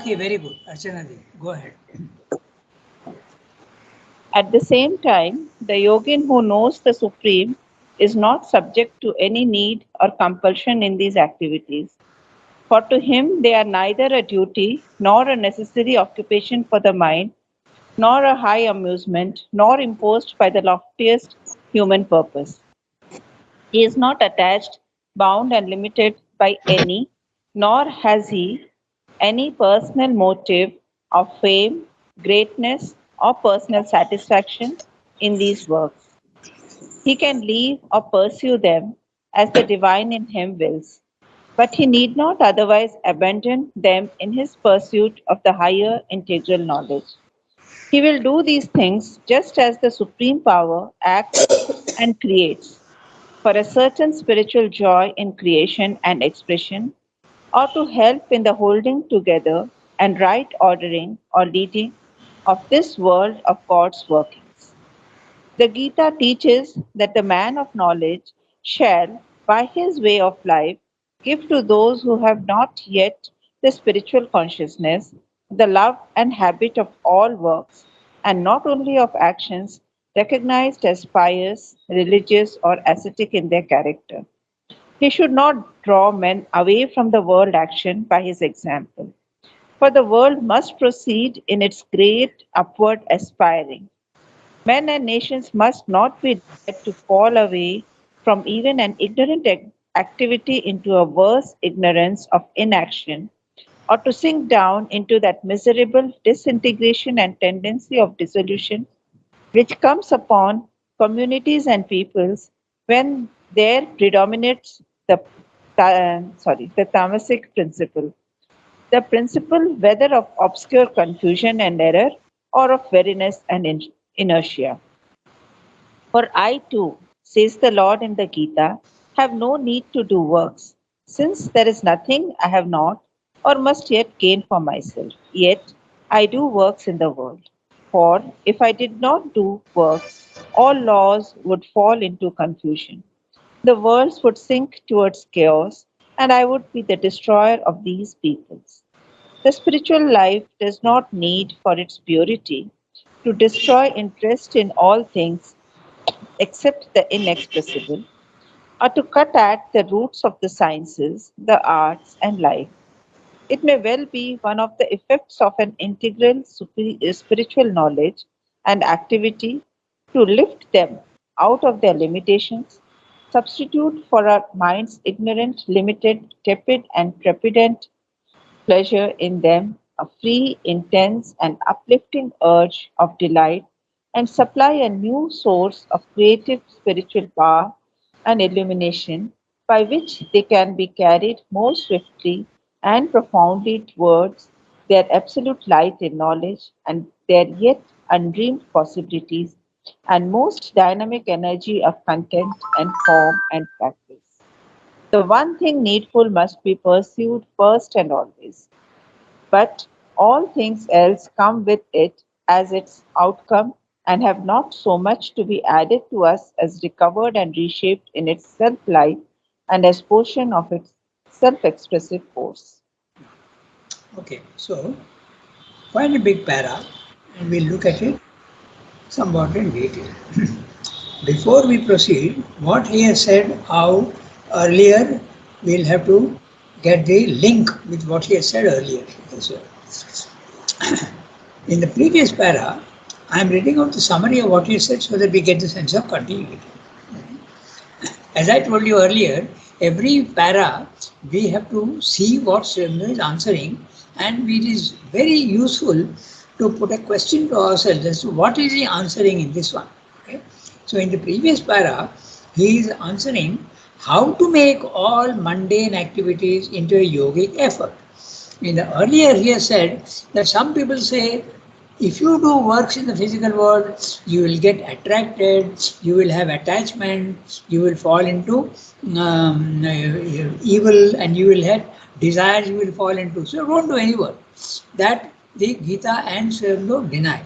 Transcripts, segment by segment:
Okay, very good. Archana ji, go ahead. At the same time, the yogin who knows the Supreme is not subject to any need or compulsion in these activities, for to him they are neither a duty nor a necessary occupation for the mind, nor a high amusement, nor imposed by the loftiest human purpose. He is not attached, bound, and limited by any, nor has he any personal motive of fame, greatness, or personal satisfaction in these works. He can leave or pursue them as the divine in him wills, but he need not otherwise abandon them in his pursuit of the higher integral knowledge. He will do these things just as the supreme power acts and creates for a certain spiritual joy in creation and expression, or to help in the holding together and right ordering or leading of this world of God's workings. The Gita teaches that the man of knowledge shall, by his way of life, give to those who have not yet the spiritual consciousness, the love and habit of all works, and not only of actions recognized as pious, religious, or ascetic in their character. He should not draw men away from the world action by his example, for the world must proceed in its great upward aspiring. Men and nations must not be dared to fall away from even an ignorant activity into a worse ignorance of inaction, or to sink down into that miserable disintegration and tendency of dissolution which comes upon communities and peoples when there predominates the tamasic principle, the principle whether of obscure confusion and error or of weariness and inertia. For I too, says the Lord in the Gita, have no need to do works, since there is nothing I have not or must yet gain for myself. Yet I do works in the world. For if I did not do works, all laws would fall into confusion. The worlds would sink towards chaos, and I would be the destroyer of these peoples. The spiritual life does not need for its purity to destroy interest in all things except the inexpressible, or to cut at the roots of the sciences, the arts, and life. It may well be one of the effects of an integral spiritual knowledge and activity to lift them out of their limitations, substitute for our minds ignorant, limited, tepid, and trepidant pleasure in them, a free, intense, and uplifting urge of delight, and supply a new source of creative spiritual power and illumination by which they can be carried more swiftly and profoundly towards their absolute light in knowledge and their yet undreamed possibilities and most dynamic energy of content and form and practice. The one thing needful must be pursued first and always, but all things else come with it as its outcome and have not so much to be added to us as recovered and reshaped in its self life and as portion of its self expressive force. Okay, so quite a big para, and we'll look at it somewhat in detail. Before we proceed, what he has said out earlier, we'll have to get the link with what he has said earlier as well. In the previous para, I am reading out the summary of what he said so that we get the sense of continuity. As I told you earlier, every para we have to see what Srimnu is answering, and it is very useful to put a question to ourselves as to what is he answering in this one. Okay? So in the previous para, he is answering how to make all mundane activities into a yogic effort. In the earlier he has said that some people say if you do works in the physical world, you will get attracted, you will have attachment, you will fall into evil, and you will have desires you will fall into. So don't do any work. That the Gita and Srimlo deny.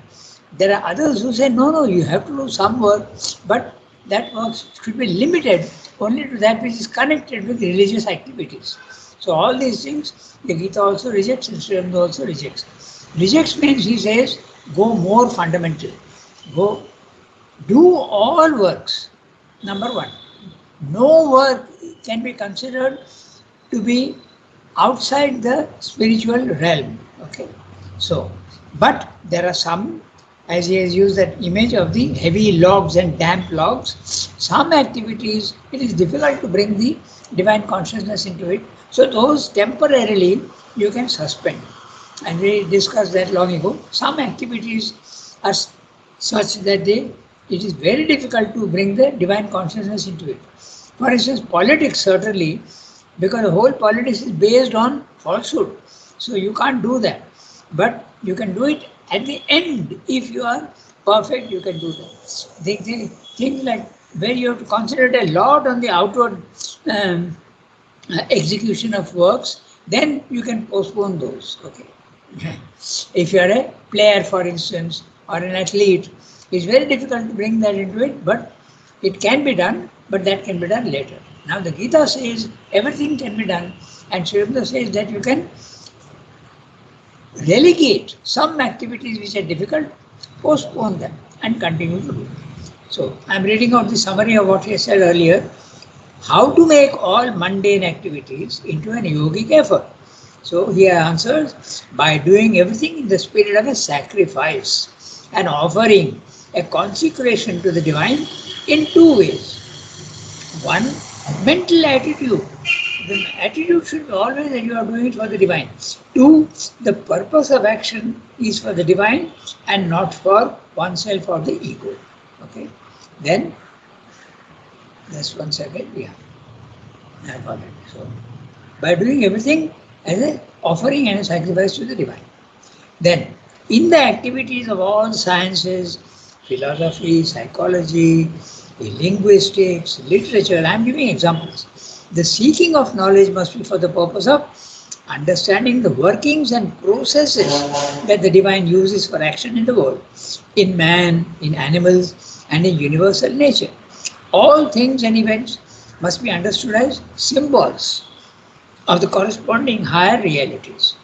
There are others who say, no, you have to do some work, but that work should be limited only to that which is connected with religious activities. So all these things, the Gita also rejects and Sri Aurobindo also rejects. Rejects means he says, go more fundamental. Go do all works. Number one, no work can be considered to be outside the spiritual realm. Okay. So, but there are some, as he has used that image of the heavy logs and damp logs, some activities it is difficult to bring the divine consciousness into it. So those temporarily you can suspend. And we discussed that long ago. Some activities are such that it is very difficult to bring the divine consciousness into it. For instance, politics certainly, because the whole politics is based on falsehood. So you can't do that. But you can do it at the end. If you are perfect, you can do that. Things like where you have to concentrate a lot on the outward execution of works, then you can postpone those. Okay. If you are a player, for instance, or an athlete, it's very difficult to bring that into it, but it can be done, but that can be done later. Now the Gita says everything can be done, and Sri Aurobindo says that you can relegate some activities which are difficult, postpone them and continue to do it. So I am reading out the summary of what he said earlier. How to make all mundane activities into an yogic effort. So he answers by doing everything in the spirit of a sacrifice and offering a consecration to the divine in two ways. One, mental attitude. The attitude should be always that you are doing it for the divine. Two, the purpose of action is for the divine and not for oneself or the ego. Okay. Then, just 1 second. Yeah, I got it. So, by doing everything as an offering and a sacrifice to the divine. Then, in the activities of all sciences, philosophy, psychology, linguistics, literature, I am giving examples. The seeking of knowledge must be for the purpose of understanding the workings and processes that the divine uses for action in the world, in man, in animals, and in universal nature. All things and events must be understood as symbols of the corresponding higher realities.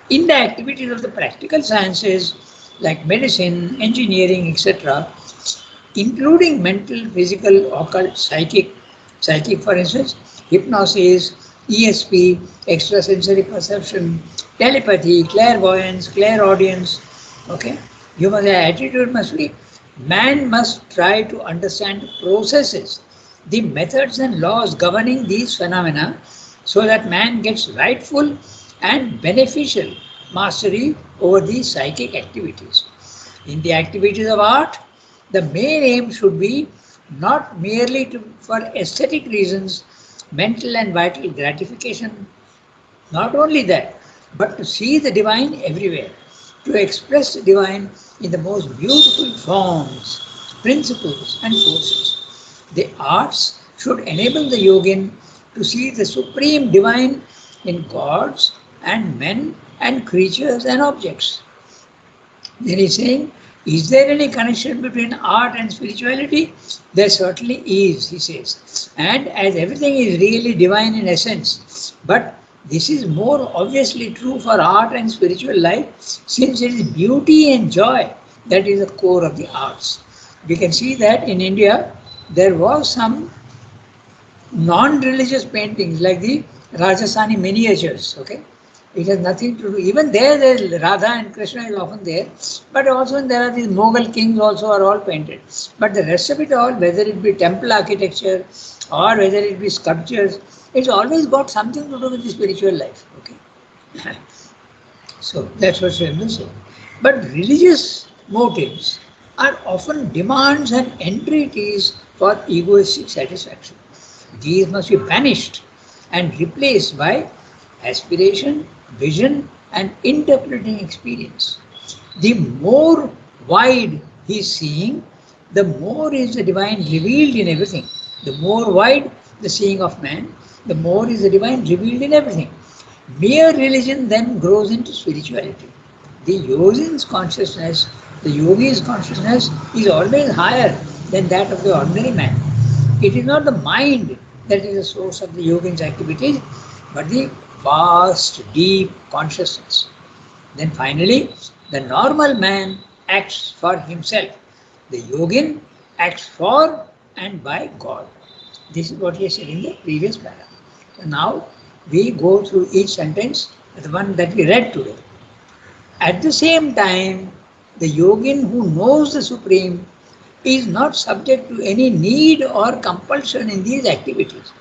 In the activities of the practical sciences like medicine, engineering, etc., including mental, physical, occult, psychic for instance, hypnosis, ESP, extrasensory perception, telepathy, clairvoyance, clairaudience. Okay, human attitude must be, man must try to understand processes, the methods and laws governing these phenomena, so that man gets rightful and beneficial mastery over these psychic activities. In the activities of art, the main aim should be not merely for aesthetic reasons, mental and vital gratification, not only that, but to see the divine everywhere, to express the divine in the most beautiful forms, principles and forces. The arts should enable the yogin to see the supreme divine in gods and men and creatures and objects. Then he's saying, is there any connection between art and spirituality? There certainly is, he says. And as everything is really divine in essence, but this is more obviously true for art and spiritual life, since it is beauty and joy that is the core of the arts. We can see that in India, there was some non-religious paintings like the Rajasthani miniatures, okay? It has nothing to do, even there is Radha and Krishna is often there, but also there are these Mughal kings also are all painted. But the rest of it all, whether it be temple architecture or whether it be sculptures, it's always got something to do with the spiritual life, okay? So that's what Sri Aurobindo said. But religious motives are often demands and entreaties for egoistic satisfaction. These must be banished and replaced by aspiration, vision and interpreting experience. The more wide he is seeing, the more is the divine revealed in everything. The more wide the seeing of man, the more is the divine revealed in everything. Mere religion then grows into spirituality. The yogin's consciousness, the yogi's consciousness is always higher than that of the ordinary man. It is not the mind that is the source of the yogin's activities, but the vast, deep consciousness. Then finally, the normal man acts for himself. The yogin acts for and by God. This is what he said in the previous paragraph. So now we go through each sentence, the one that we read today. At the same time, the yogin who knows the Supreme is not subject to any need or compulsion in these activities.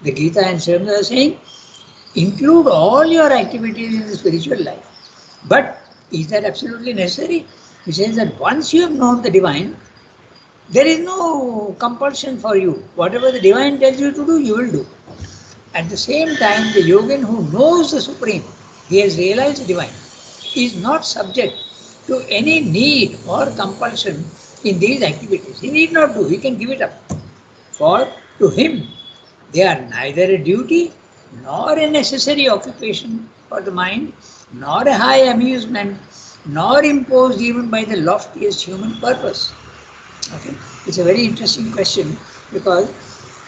The Gita and Srimad are saying, include all your activities in the spiritual life. But is that absolutely necessary? He says that once you have known the divine, there is no compulsion for you. Whatever the divine tells you to do, you will do. At the same time, the yogin who knows the Supreme, he has realized the divine, is not subject to any need or compulsion in these activities. He need not do, he can give it up. For to him, they are neither a duty nor a necessary occupation for the mind, nor a high amusement, nor imposed even by the loftiest human purpose. Okay, it's a very interesting question because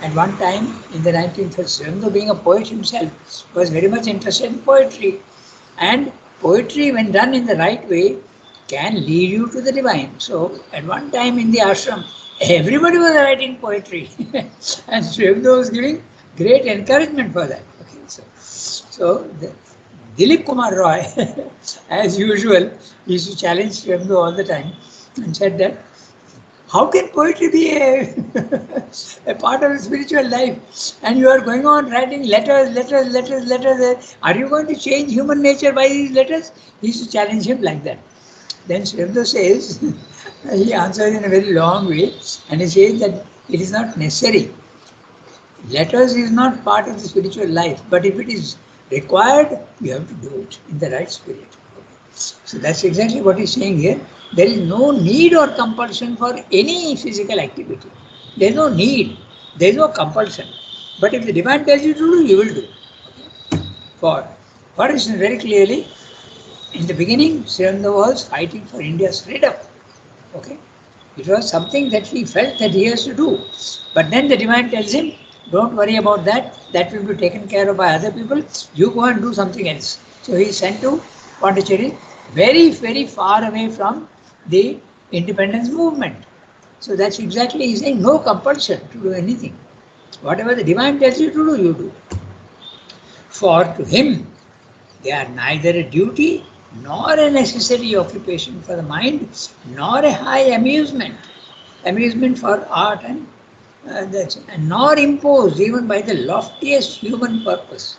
at one time in the 1930s, Aurobindo being a poet himself, was very much interested in poetry. And poetry, when done in the right way, can lead you to the divine. So at one time in the ashram, everybody was writing poetry. And Aurobindo was giving great encouragement for that. Okay, so Dilip Kumar Roy, as usual, used to challenge Aurobindo all the time and said that how can poetry be a part of the spiritual life? And you are going on writing letters. Are you going to change human nature by these letters? He used to challenge him like that. Then Aurobindo says, he answers in a very long way, and he says that it is not necessary. Letters is not part of the spiritual life, but if it is required, you have to do it in the right spirit. So that's exactly what he's saying here. There is no need or compulsion for any physical activity. There is no need. There is no compulsion. But if the divine tells you to do, you will do. For instance, very clearly, in the beginning, Aurobindo was fighting for India's freedom. Okay, it was something that he felt that he has to do. But then the divine tells him, don't worry about that. That will be taken care of by other people. You go and do something else. So he is sent to Pondicherry, very, very far away from the independence movement. So that's exactly, he's saying no compulsion to do anything. Whatever the divine tells you to do, you do. For to him, they are neither a duty nor a necessary occupation for the mind, nor a high amusement for art and nor imposed even by the loftiest human purpose.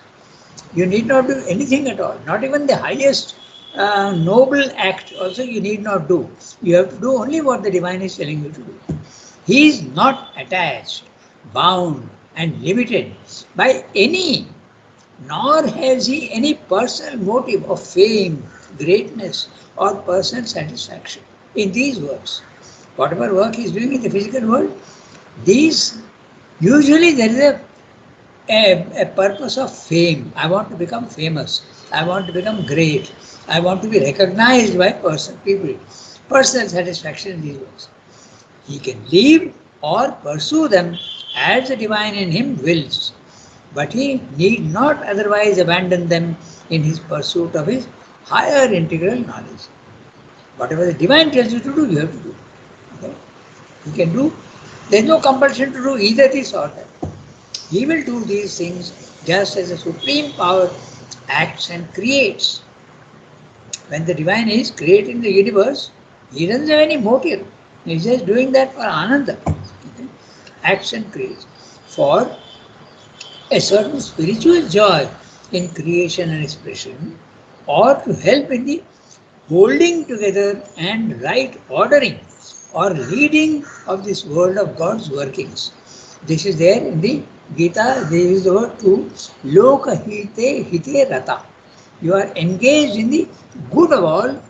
You need not do anything at all, not even the highest noble act also you need not do. You have to do only what the divine is telling you to do. He is not attached, bound and limited by any, nor has he any personal motive of fame, greatness or personal satisfaction in these works. Whatever work he is doing in the physical world, these usually there is a purpose of fame. I want to become famous. I want to become great. I want to be recognized by people. Personal satisfaction in these works. He can leave or pursue them as the divine in him wills, but he need not otherwise abandon them in his pursuit of his higher integral knowledge. Whatever the divine tells you to do, you have to do. Okay? You can do. There is no compulsion to do either this or that. He will do these things just as the supreme power acts and creates. When the divine is creating the universe, he doesn't have any motive. He's just doing that for Ananda. Okay? Acts and creates. For a certain spiritual joy in creation and expression, or to help in the holding together and right ordering or leading of this world of God's workings. This is there in the Gita. There is the word to loka hite rata. You are engaged in the good of all,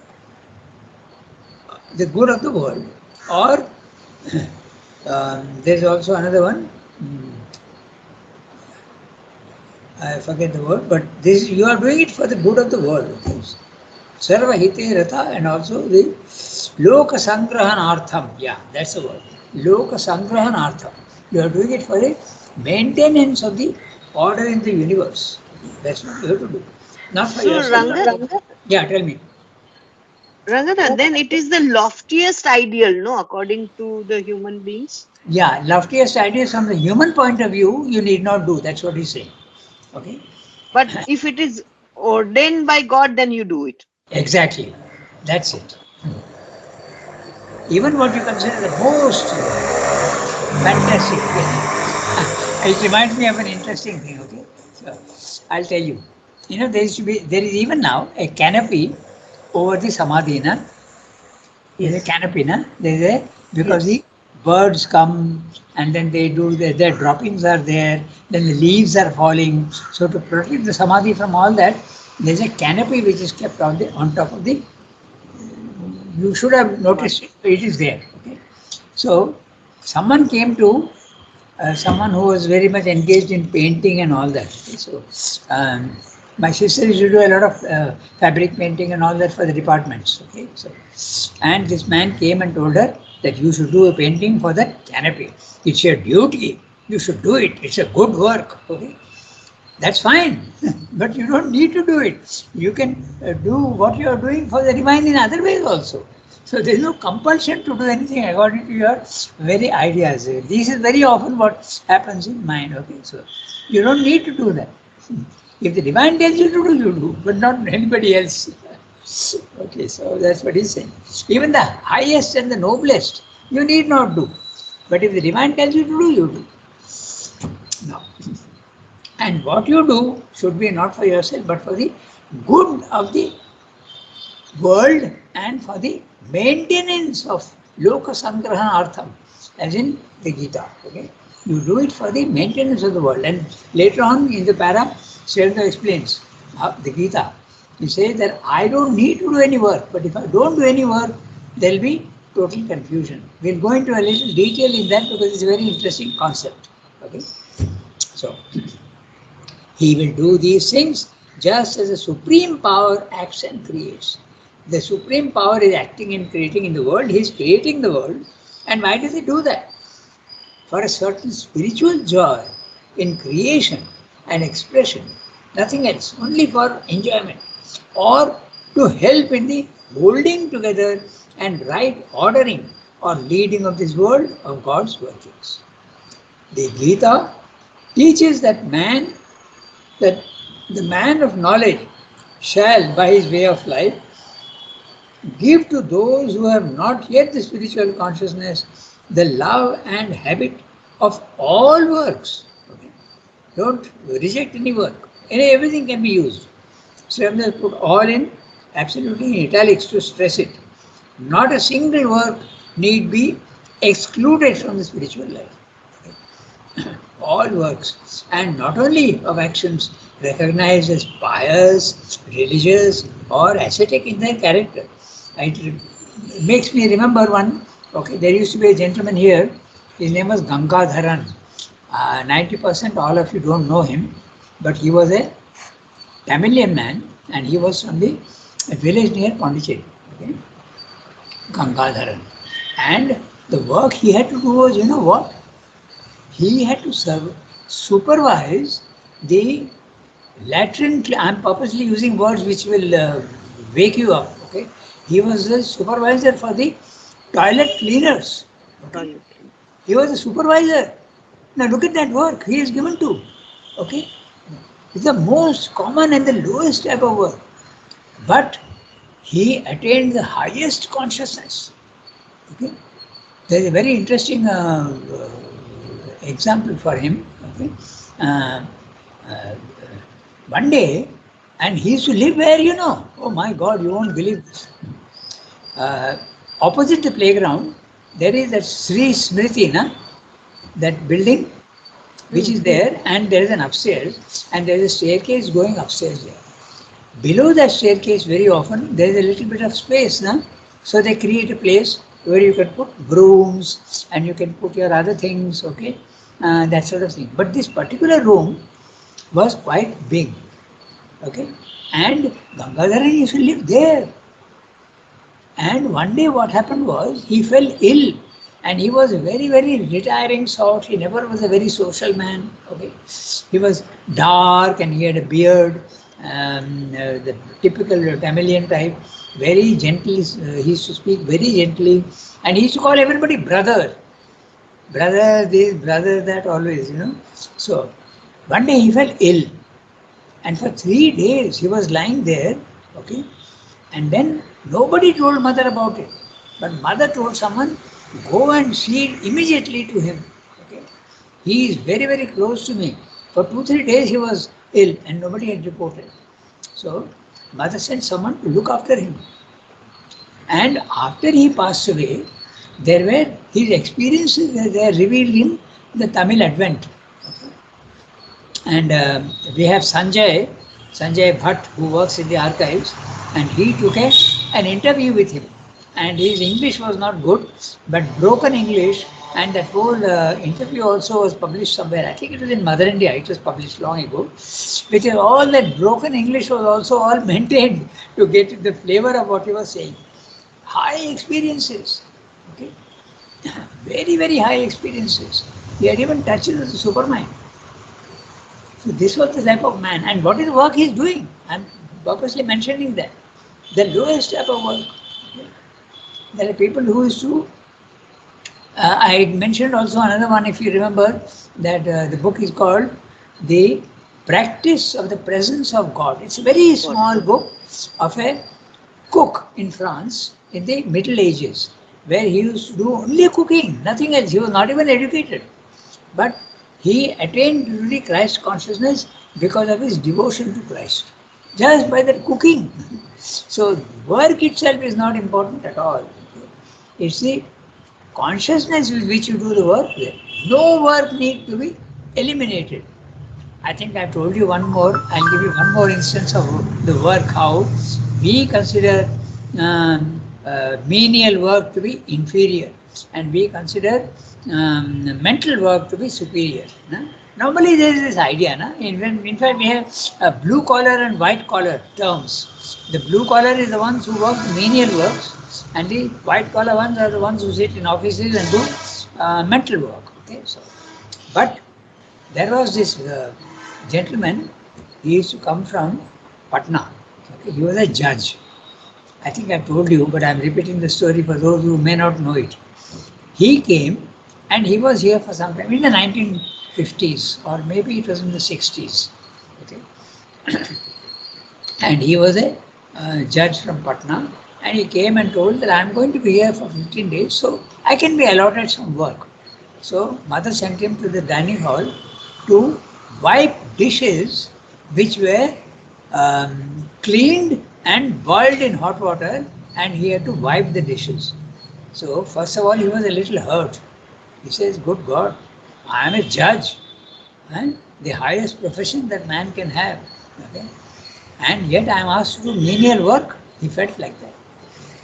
the good of the world. Or there is also another one. I forget the word, but this you are doing it for the good of the world. Sarva hite rata, and also the loka sangrahanartham. Yeah, that's the word. Loka sangrahanartham. You are doing it for the maintenance of the order in the universe. That's what you have to do. Not for So, yourself. Yeah, tell me. Ranganath, then it is the loftiest ideal, no, according to the human beings. Yeah, loftiest ideas from the human point of view, you need not do. That's what he's saying. Okay? But if it is ordained by God, then you do it. Exactly. That's it. Even what you consider the most fantastic thing. It reminds me of an interesting thing, okay? So I'll tell you. There is even now a canopy over the Samadhi, na? There's a Yes. canopy, na? There's a, because Yes. the birds come and then they do their droppings are there, then the leaves are falling. So to protect the Samadhi from all that, there's a canopy which is kept on top of the, you should have noticed Samadhi. it, it is there. Okay. So someone came to someone who was very much engaged in painting and all that. So, my sister used to do a lot of fabric painting and all that for the departments. Okay, so and this man came and told her that you should do a painting for the canopy. It's your duty. You should do it. It's a good work. Okay, that's fine, but you don't need to do it. You can do what you are doing for the divine in other ways also. So there is no compulsion to do anything according to your very ideas. This is very often what happens in mind. Okay, so you don't need to do that. If the divine tells you to do, you do, but not anybody else. Okay, so that's what he's saying. Even the highest and the noblest, you need not do. But if the divine tells you to do, you do. No. And what you do should be not for yourself, but for the good of the world and for the maintenance of loka sangrahana artham, as in the Gita. Okay, you do it for the maintenance of the world. And later on in the para, Srila explains the Gita. He says that I don't need to do any work, but if I don't do any work, there will be total confusion. We'll go into a little detail in that because it's a very interesting concept. Okay, so he will do these things just as the supreme power acts and creates. The supreme power is acting and creating in the world. He is creating the world. And why does he do that? For a certain spiritual joy in creation and expression. Nothing else. Only for enjoyment. Or to help in the holding together and right ordering or leading of this world of God's workings. The Gita teaches that the man of knowledge shall, by his way of life, give to those who have not yet the spiritual consciousness the love and habit of all works. Okay? Don't reject any work. Everything can be used. So I'm going to put all in absolutely in italics to stress it. Not a single work need be excluded from the spiritual life. All works, and not only of actions recognized as pious, religious, or ascetic in their character. It makes me remember one. Okay, there used to be a gentleman here. His name was Gangadharan. 90% all of you don't know him, but he was a Tamilian man, and he was from the a village near Pondicherry. Okay, Gangadharan, and the work he had to do was, you know what? He had to supervise the latrine. I'm purposely using words which will wake you up. Okay, he was the supervisor for the toilet cleaners. Okay, Toilet. he was a supervisor. Now look at that work he is given to. Okay, it's the most common and the lowest type of work, but he attained the highest consciousness. Okay, there is a very interesting example for him. Okay, uh, uh, one day, and he used to live where, you know. Oh my God, you won't believe this. Uh, Opposite the playground, there is that Sri Smriti, na? That building which is there, and there is an upstairs, and there is a staircase going upstairs there. Below that staircase, very often, there is a little bit of space, na? So they create a place where you can put brooms and you can put your other things, okay, that sort of thing. But this particular room was quite big, okay, and Gangadharan used to live there. And one day what happened was he fell ill And he was a very, very retiring sort. He never was a very social man. Okay, he was dark and he had a beard, the typical Tamilian type. Very gentle. He used to speak very gently, and he used to call everybody brother, brother this, brother that, always. So one day he fell ill, and for 3 days he was lying there. Okay, and then nobody told mother about it. But mother told someone, go and see immediately to him. Okay. He is very, very close to me. For 2, 3 days he was ill and nobody had reported. So mother sent someone to look after him. And after he passed away, there were his experiences were there revealed in the Tamil Advent. And we have Sanjay Bhatt, who works in the archives, and he took an interview with him. And his English was not good, but broken English. And that whole interview also was published somewhere. I think it was in Mother India. It was published long ago. Because all that broken English was also all maintained to get the flavor of what he was saying. High experiences. Okay. Very, very high experiences. He had even touches of the Superman. So this was the type of man. And what is the work he is doing? I'm purposely mentioning that. The lowest type of work. There are people who used to. I mentioned also another one, if you remember, that the book is called The Practice of the Presence of God. It's a very small book of a cook in France in the Middle Ages, where he used to do only cooking, nothing else. He was not even educated. But he attained really Christ consciousness because of his devotion to Christ, just by that cooking. So work itself is not important at all. It's the consciousness with which you do the work. No work need to be eliminated. I think I told you one more. I'll give you one more instance of the work, how we consider menial work to be inferior, and we consider mental work to be superior. Normally there is this idea. In fact, we have blue collar and white collar terms. The blue collar is the ones who work menial works, and the white collar ones are the ones who sit in offices and do mental work. Okay, so, but there was this gentleman. He used to come from Patna. Okay, he was a judge. I think I've told you, but I'm repeating the story for those who may not know it. He came and he was here for some time in the 1950s, or maybe it was in the 60s. Okay. And he was a judge from Patna, and he came and told that I'm going to be here for 15 days, so I can be allotted some work. So mother sent him to the dining hall to wipe dishes which were cleaned and boiled in hot water, and he had to wipe the dishes. So first of all, he was a little hurt. He says, good God, I am a judge, and the highest profession that man can have. Okay? And yet I am asked to do menial work. He felt like that.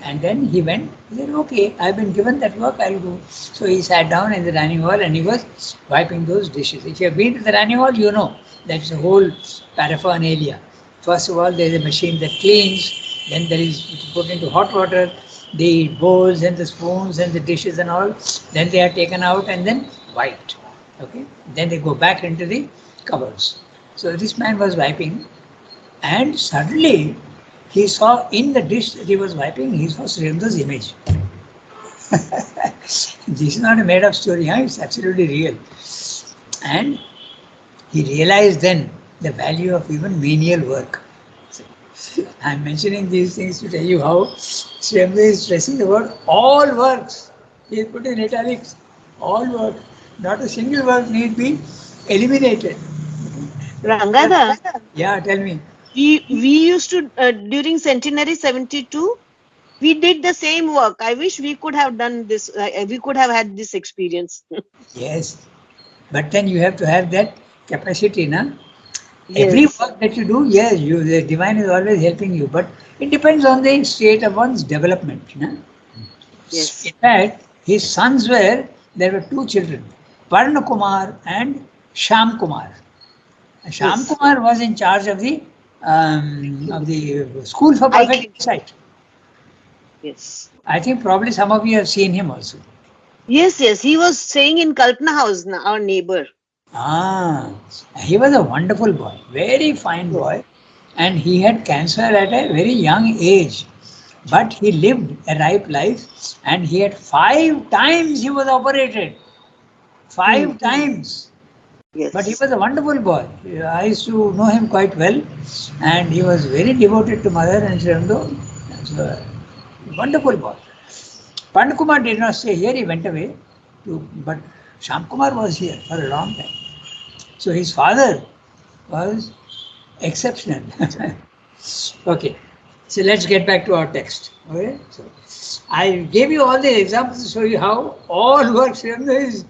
And then he went, he said, okay, I've been given that work, I'll do. So he sat down in the dining hall and he was wiping those dishes. If you have been to the dining hall, you know that's a whole paraphernalia. First of all, there is a machine that cleans, then there is put into hot water, the bowls and the spoons and the dishes and all, then they are taken out and then wiped. Okay, then they go back into the cupboards. So this man was wiping, and suddenly he saw in the dish that he was wiping, he saw Sri Aurobindo image. This is not a made up story, it's absolutely real. And he realized then the value of even menial work. I'm mentioning these things to tell you how Sri Aurobindo is stressing the word all works. He has put in italics, all work. Not a single work need be eliminated. Ranganath, Yeah, tell me. we used to, during Centenary 72, we did the same work. I wish we could have done this, we could have had this experience. Yes, but then you have to have that capacity, na? Yes. Every work that you do, yes, the divine is always helping you, but it depends on the state of one's development. Na? Yes. In fact, his sons there were two children, Parna Kumar and Sham Kumar. Sham Yes. Kumar was in charge of the School for Perfect Insight. Yes. I think probably some of you have seen him also. Yes, yes. He was staying in Kalpana House, our neighbor. Ah, he was a wonderful boy, very fine Yes. boy, and he had cancer at a very young age. But he lived a ripe life, and he had 5 times he was operated. Hmm. 5 times. But he Yes. was a wonderful boy. I used to know him quite well, and he was very devoted to mother and Srirando. So, wonderful boy. Pandakumar did not stay here, he went away. But Shamkumar was here for a long time. So his father was exceptional. Okay, so let's get back to our text. Okay, so I gave you all the examples to show you how all works. Remember, is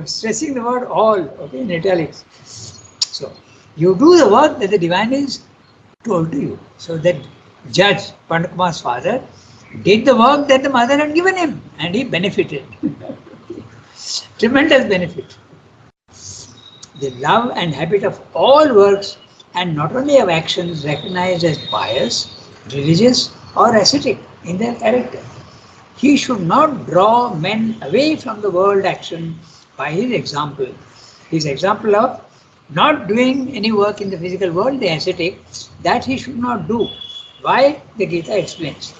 stressing the word all. Okay, in italics. So you do the work that the divine is told to you. So that judge Pandakumar's father did the work that the mother had given him, and he benefited. Tremendous benefit. The love and habit of all works and not only of actions recognized as pious, religious, or ascetic in their character. He should not draw men away from the world action by his example. His example of not doing any work in the physical world, the ascetic, that he should not do. Why? The Gita explains.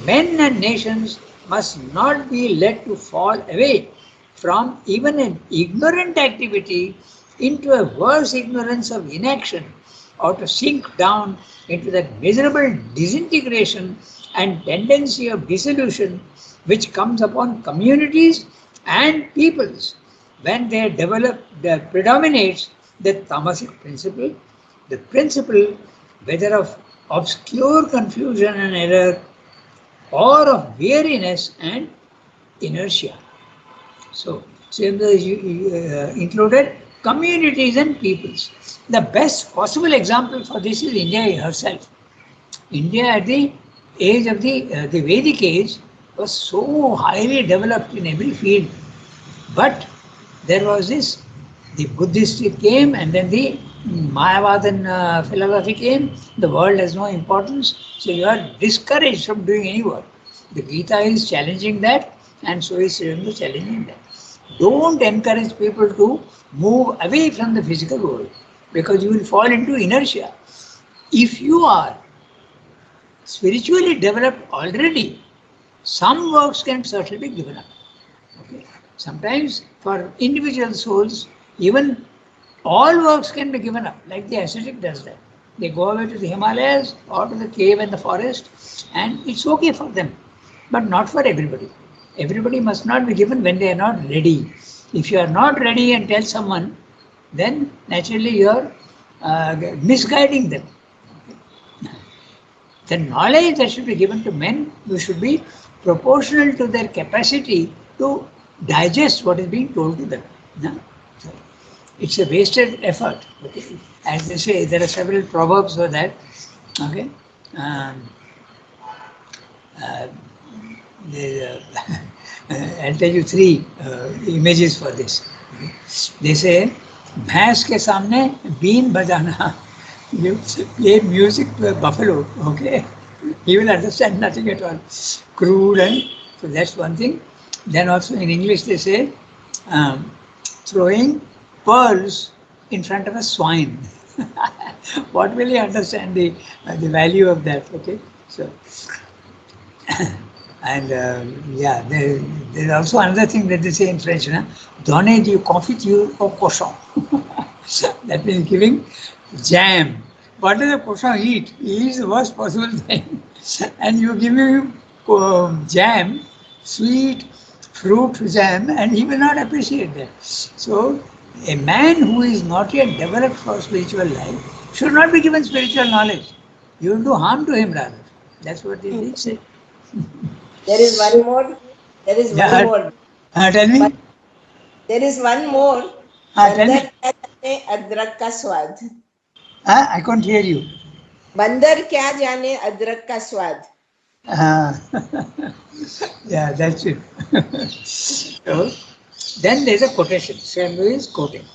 Men and nations must not be led to fall away from even an ignorant activity into a worse ignorance of inaction, or to sink down into that miserable disintegration and tendency of dissolution which comes upon communities and peoples when they develop, predominates the tamasic principle, the principle whether of obscure confusion and error or of weariness and inertia. So, included communities and peoples. The best possible example for this is India herself. India at the age of the Vedic age was so highly developed in every field, but there was this, the Buddhist came and then the Mayavadan philosophy came, the world has no importance, so you are discouraged from doing any work. The Gita is challenging that, and so is Sriranga challenging that. Don't encourage people to move away from the physical world because you will fall into inertia. If you are spiritually developed already, some works can certainly be given up. Okay. Sometimes for individual souls, even all works can be given up, like the ascetic does that. They go away to the Himalayas or to the cave and the forest, and it's okay for them, but not for everybody. Everybody must not be given when they are not ready. If you are not ready and tell someone, then naturally you are misguiding them. The knowledge that should be given to men should be proportional to their capacity to digest what is being told to them. No? So it's a wasted effort. Okay? As they say, there are several proverbs for that. Okay, um, uh, I'll tell you three images for this. Okay? They say, भैंस के सामने been बजाना. You play music to a buffalo, okay? He will understand nothing at all. Crude, and so that's one thing. Then also in English they say throwing pearls in front of a swine. What will he understand the value of that? Okay, so and yeah, there's also another thing that they say in French, donner du confiture au cochon. That means giving jam. What does a cochon eat? He eats the worst possible thing. And you give him jam, sweet fruit jam, and he will not appreciate that. So, a man who is not yet developed for spiritual life should not be given spiritual knowledge. You will do harm to him rather. That's what it said. There is one more. There is one Yeah, more. tell But me. there is one more. Tell me. बंदर क्या जाने अदरक का स्वाद. I can't hear you. बंदर क्या जाने अदरक का स्वाद. Yeah, that's it. So, then there's a quotation. Swami is quoting.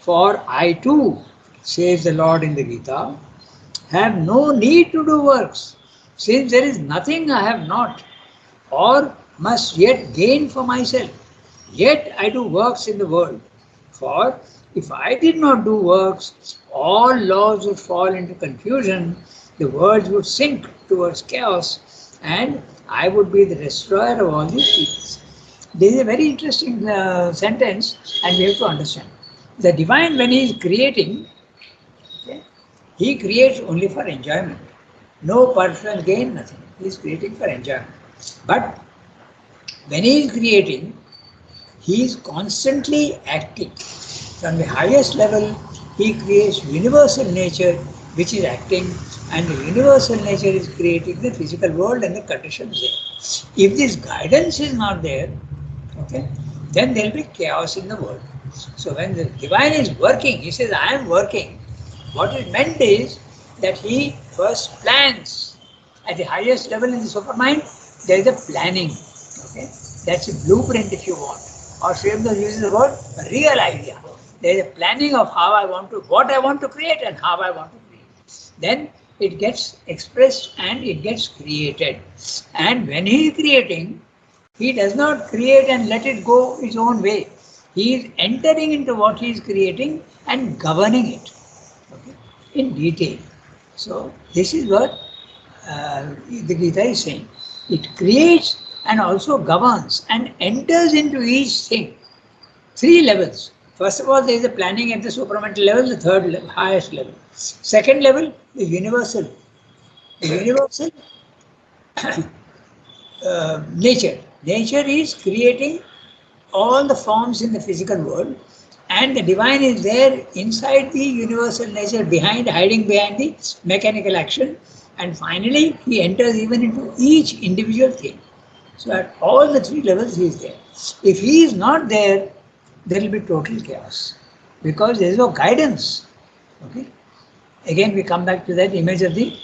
For I too, says the Lord in the Gita, have no need to do works, since there is nothing I have not, or must yet gain for myself. Yet I do works in the world. For if I did not do works, all laws would fall into confusion, the world would sink towards chaos, and I would be the destroyer of all these things. This is a very interesting sentence, and we have to understand. The divine, when he is creating, okay, he creates only for enjoyment. No personal gain, nothing. He is creating for enjoyment. But when he is creating, he is constantly acting. From the highest level, he creates universal nature which is acting, and the universal nature is creating the physical world and the conditions there. If this guidance is not there, okay, then there will be chaos in the world. So when the divine is working, he says, I am working. What it meant is that he first plans. At the highest level in the supermind, there is a planning. Okay, that's a blueprint if you want. Or Srimdas uses the word real idea. There is a planning of how I want to, what I want to create and how I want to create. Then it gets expressed and it gets created. And when he is creating, he does not create and let it go his own way. He is entering into what he is creating and governing it, okay, in detail. So this is what the Gita is saying. It creates and also governs and enters into each thing. Three levels. First of all, there is a planning at the supramental level, the third level, highest level. Second level, the universal. The universal nature. Nature is creating all the forms in the physical world, and the divine is there inside the universal nature, hiding behind the mechanical action, and finally he enters even into each individual thing. So at all the three levels he is there. If he is not there, there will be total chaos because there is no guidance. Okay. Again, we come back to that image of the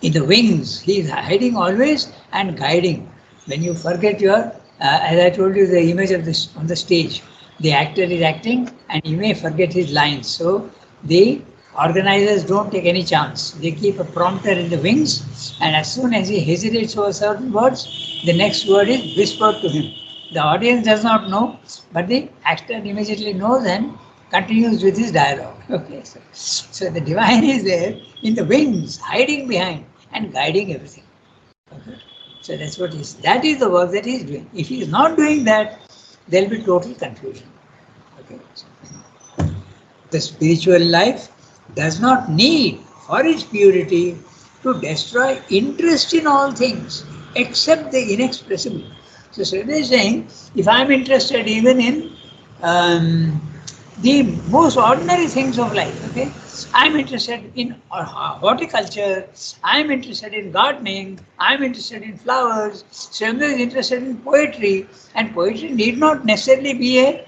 in the wings. He is hiding always and guiding. When you forget your, as I told you, the image of this on the stage, the actor is acting and you may forget his lines. So the organizers don't take any chance. They keep a prompter in the wings, and as soon as he hesitates over certain words, the next word is whispered to him. The audience does not know, but the actor immediately knows and continues with his dialogue. Okay, so the divine is there in the wings, hiding behind and guiding everything. Okay. So that's what is. That is the work that he is doing. If he is not doing that, there will be total confusion. Okay. The spiritual life does not need for its purity to destroy interest in all things except the inexpressible. So Sridhar is saying, if I am interested even in the most ordinary things of life, okay, I am interested in horticulture, I am interested in gardening, I am interested in flowers, Sridhar is interested in poetry, and poetry need not necessarily be a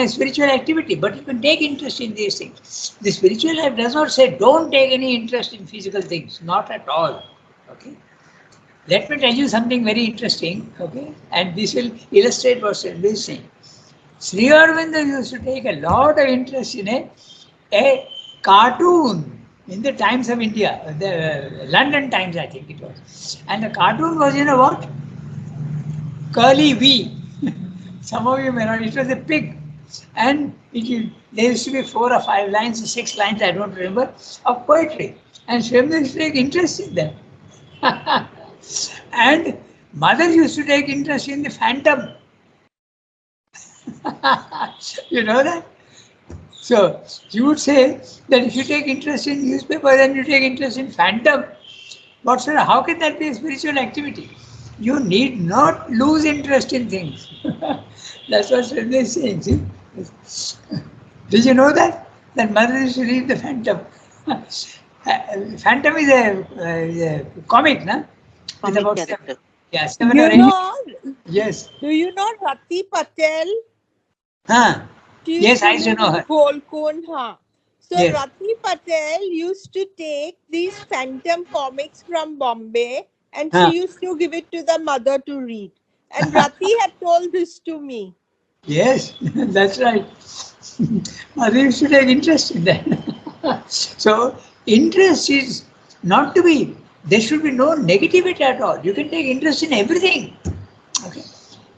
spiritual activity, but you can take interest in these things. The spiritual life does not say don't take any interest in physical things, not at all. Okay. Let me tell you something very interesting, okay, and this will illustrate what Sridhar is saying. Sri Aurobindo used to take a lot of interest in a cartoon in the Times of India, the London Times, I think it was. And the cartoon was, what? Curly V. Some of you may not, it was a pig. And there used to be 4 or 5 lines, 6 lines, I don't remember, of poetry. And Sridhar used to take interest in them. And mother used to take interest in the phantom. You know that? So you would say that if you take interest in newspaper, then you take interest in phantom. But sir, how can that be a spiritual activity? You need not lose interest in things. That's what Sridhar is saying. See? Did you know that? That mother used to read the Phantom. Phantom is a comic, na? With Comic about character. 7 or 8. Yes. Do you know Rati Patel? Huh. She Yes, used to I used to live know in her. Golconda. Huh? So Yes. Rati Patel used to take these phantom comics from Bombay and Huh. she used to give it to the mother to read. And Rati had told this to me. Yes, that's right. Mother used to take interest in that. So, interest is not to be There should be no negativity at all. You can take interest in everything. Okay.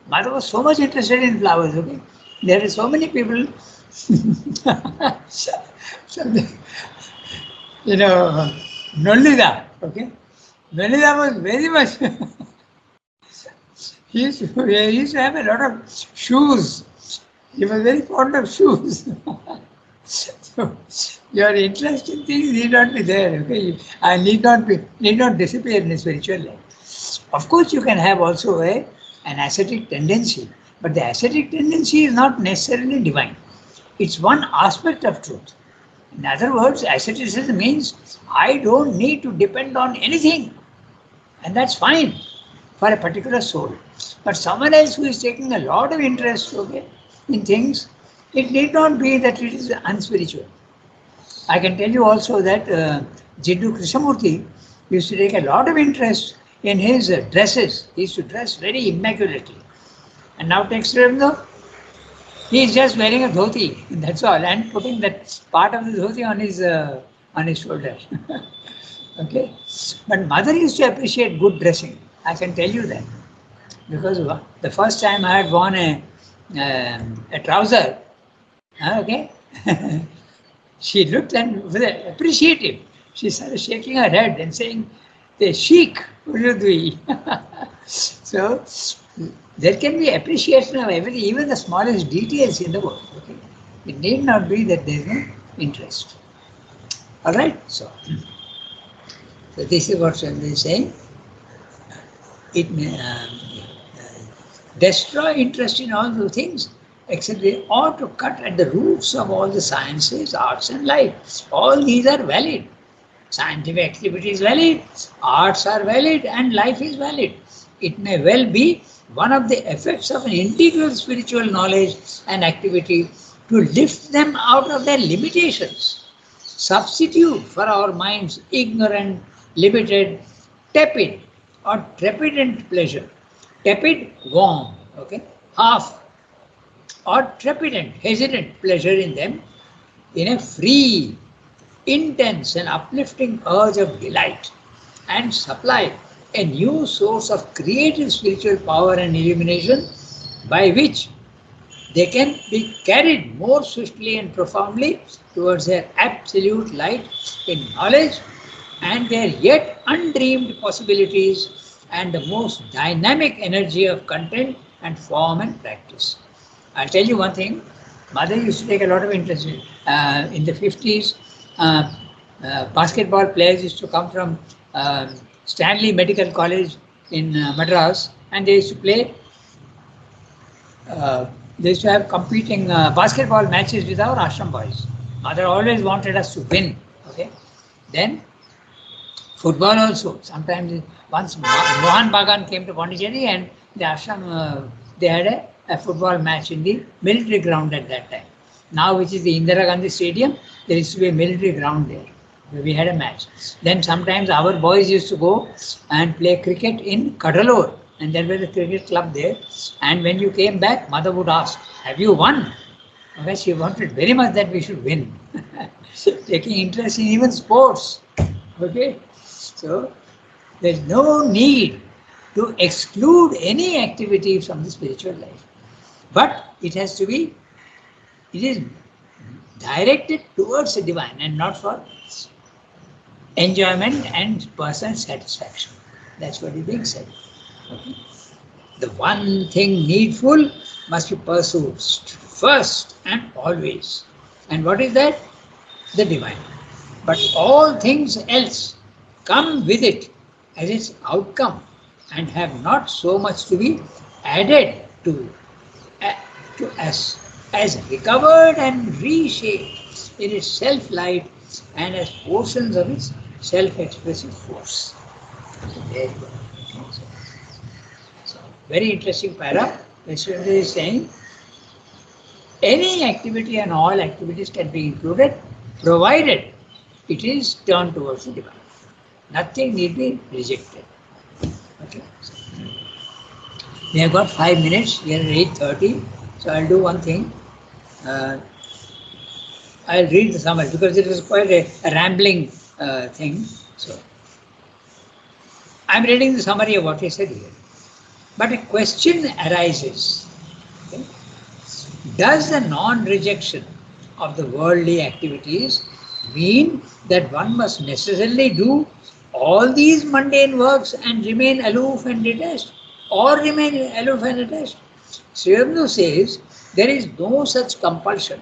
Mother was so much interested in flowers. Okay. There are so many people. Something, you know, Nolida. Okay. Nolida was very much. He used to have a lot of shoes. He was very fond of shoes. So your interest in things need not be there. Okay, I need not disappear in a spiritual life. Of course, you can have also an ascetic tendency, but the ascetic tendency is not necessarily divine. It's one aspect of truth. In other words, asceticism means I don't need to depend on anything, and that's fine for a particular soul. But someone else who is taking a lot of interest, okay, in things, it need not be that it is unspiritual. I can tell you also that Jiddu Krishnamurti used to take a lot of interest in his dresses. He used to dress very immaculately. And now takes Aurobindo, he is just wearing a dhoti, that's all, and putting that part of the dhoti on his shoulder. Okay, but mother used to appreciate good dressing. I can tell you that, because the first time I had worn a trouser, okay, she looked and was appreciative. She started shaking her head and saying, "The chic, Urudui." So there can be appreciation of everything, even the smallest details in the world. Okay, it need not be that there is no interest. All right, so this is what Chandra is saying. It may destroy interest in all those things, except they ought to cut at the roots of all the sciences, arts and life. All these are valid. Scientific activity is valid, arts are valid, and life is valid. It may well be one of the effects of an integral spiritual knowledge and activity to lift them out of their limitations. Substitute for our minds ignorant, limited, tepid or trepidant pleasure. Tepid, warm, okay, half, or trepidant, hesitant pleasure in them, in a free, intense and uplifting urge of delight, and supply a new source of creative spiritual power and illumination by which they can be carried more swiftly and profoundly towards their absolute light in knowledge and their yet undreamed possibilities and the most dynamic energy of content and form and practice. I'll tell you one thing. Mother used to take a lot of interest in the 50s. Basketball players used to come from Stanley Medical College in Madras, and they used to play. They used to have competing basketball matches with our ashram boys. Mother always wanted us to win. Okay, then football also. Sometimes once Mohan Bagan came to Pondicherry, and the ashram they had a football match in the military ground at that time. Now, which is the Indira Gandhi Stadium, there used to be a military ground there. We had a match. Then sometimes our boys used to go and play cricket in Kadalur, and there was a cricket club there. And when you came back, mother would ask, "Have you won?" Okay, she wanted very much that we should win. Taking interest in even sports. Okay, so there's no need to exclude any activity from the spiritual life, but it has to be. It is directed towards the divine and not for enjoyment and personal satisfaction. That's what is being said. Okay. The one thing needful must be pursued first and always. And what is that? The divine. But all things else come with it as its outcome and have not so much to be added to us as recovered and reshaped in its self-light and as portions of its self-expressive force. So there you go. So, very interesting para. Vishwanath is saying any activity and all activities can be included provided it is turned towards the divine. Nothing need be rejected. Okay. We have got 5 minutes. We are at 8:30. So I'll do one thing. I'll read the summary because it was quite a rambling thing. So I'm reading the summary of what he said here. But a question arises. Okay? Does the non-rejection of the worldly activities mean that one must necessarily do all these mundane works and remain aloof and detached? Or remain aloof and detached? Sri Aurobindo says there is no such compulsion.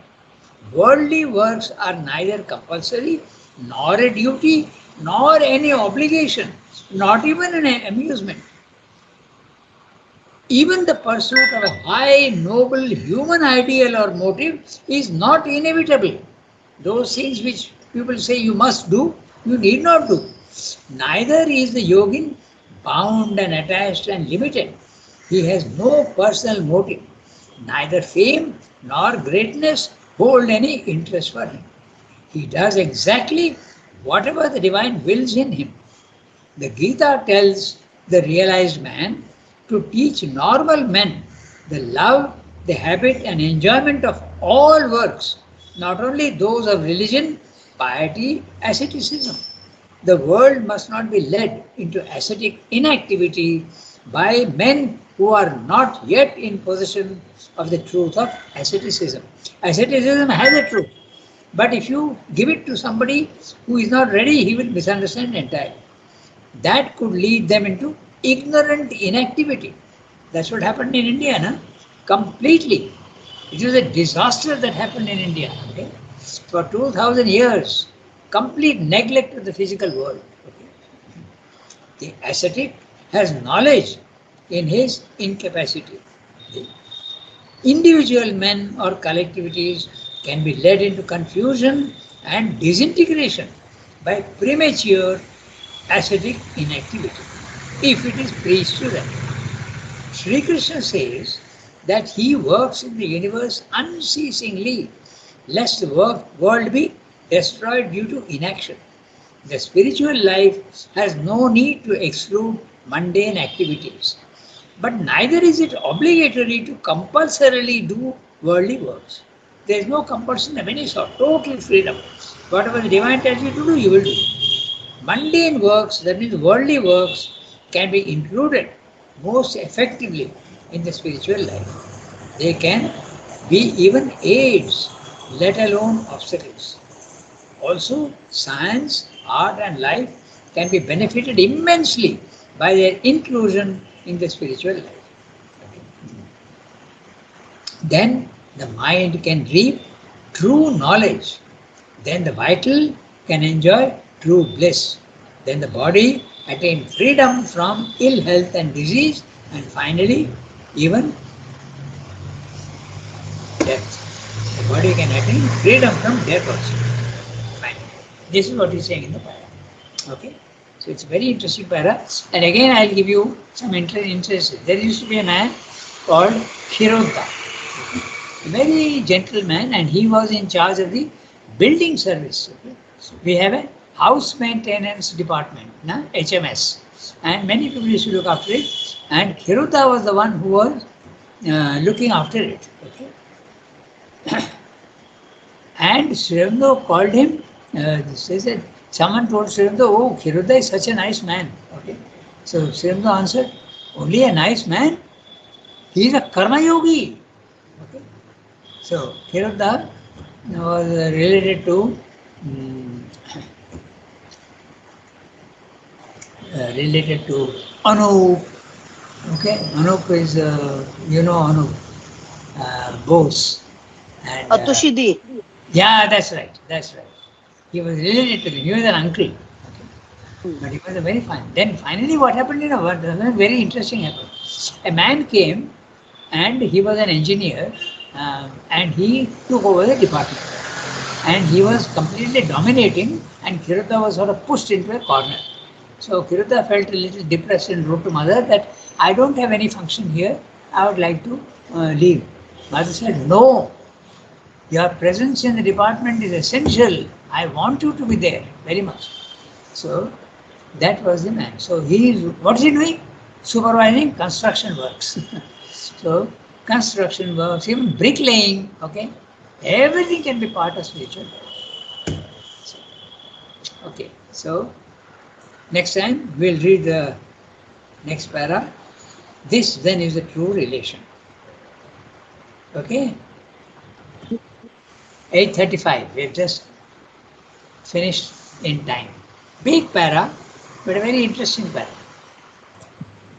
Worldly works are neither compulsory, nor a duty, nor any obligation, not even an amusement. Even the pursuit of a high, noble human ideal or motive is not inevitable. Those things which people say you must do, you need not do. Neither is the yogin bound and attached and limited. He has no personal motive. Neither fame nor greatness hold any interest for him. He does exactly whatever the divine wills in him. The Gita tells the realized man to teach normal men the love, the habit, and enjoyment of all works, not only those of religion, piety, asceticism. The world must not be led into ascetic inactivity by men who are not yet in possession of the truth of asceticism. Asceticism has a truth, but if you give it to somebody who is not ready, he will misunderstand entirely. That could lead them into ignorant inactivity. That's what happened in India, na? Completely. It was a disaster that happened in India. Okay? For 2000 years, complete neglect of the physical world. Okay? The ascetic has knowledge in his incapacity. The individual men or collectivities can be led into confusion and disintegration by premature ascetic inactivity if it is preached to them. Sri Krishna says that he works in the universe unceasingly, lest the world be destroyed due to inaction. The spiritual life has no need to exclude mundane activities, but neither is it obligatory to compulsorily do worldly works. There is no compulsion of any sort, total freedom. Whatever the divine tells you to do, you will do. Mundane works, that means worldly works, can be included most effectively in the spiritual life. They can be even aids, let alone obstacles. Also, science, art, and life can be benefited immensely by their inclusion in the spiritual life. Then the mind can reap true knowledge. Then the vital can enjoy true bliss. Then the body attain freedom from ill health and disease, and finally, even death. The body can attain freedom from death also. Fine. This is what he's saying in the para. Okay? So it's a very interesting para. And again, I'll give you some interest. There used to be a man called Shirodda. A very gentle man, and he was in charge of the building service. Okay? So we have a house maintenance department, na? HMS, and many people used to look after it. And Khiruta was the one who was looking after it. Okay? And Sri Aurobindo called him. They said someone told Sri Aurobindo, "Oh, Khiruta is such a nice man." Okay, so Sri Aurobindo answered, "Only a nice man? He is a karma yogi." Okay, so Khiruta was related to Anup. Okay, Anup is Anup Bose. And Atushidi. yeah, that's right. That's right. He was related to him. He was an uncle. Okay. But he was a very fine. Then finally what happened, what very interesting happened. A man came and he was an engineer and he took over the department. And he was completely dominating, and Khiruta was sort of pushed into a corner. So Khiruta felt a little depressed and wrote to mother that I don't have any function here. I would like to leave. Mother said, "No, your presence in the department is essential. I want you to be there very much." So that was the man. So what is he doing? Supervising construction works. So construction works, even bricklaying, okay? Everything can be part of spiritual life. Okay, so next time we'll read the Next para. This then is a true relation. Okay? 8:35. We have just finished in time. Big para, but a very interesting para.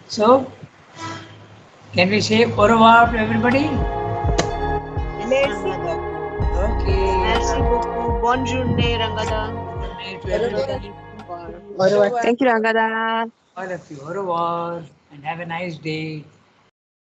So, can we say au revoir to everybody? Yes, Merci Rangada. beaucoup. Okay. Merci beaucoup. Bonne journée, Rangada. Good night to Au revoir. everybody. Au revoir. Thank you, Rangada. All of you. Au revoir and have a nice day.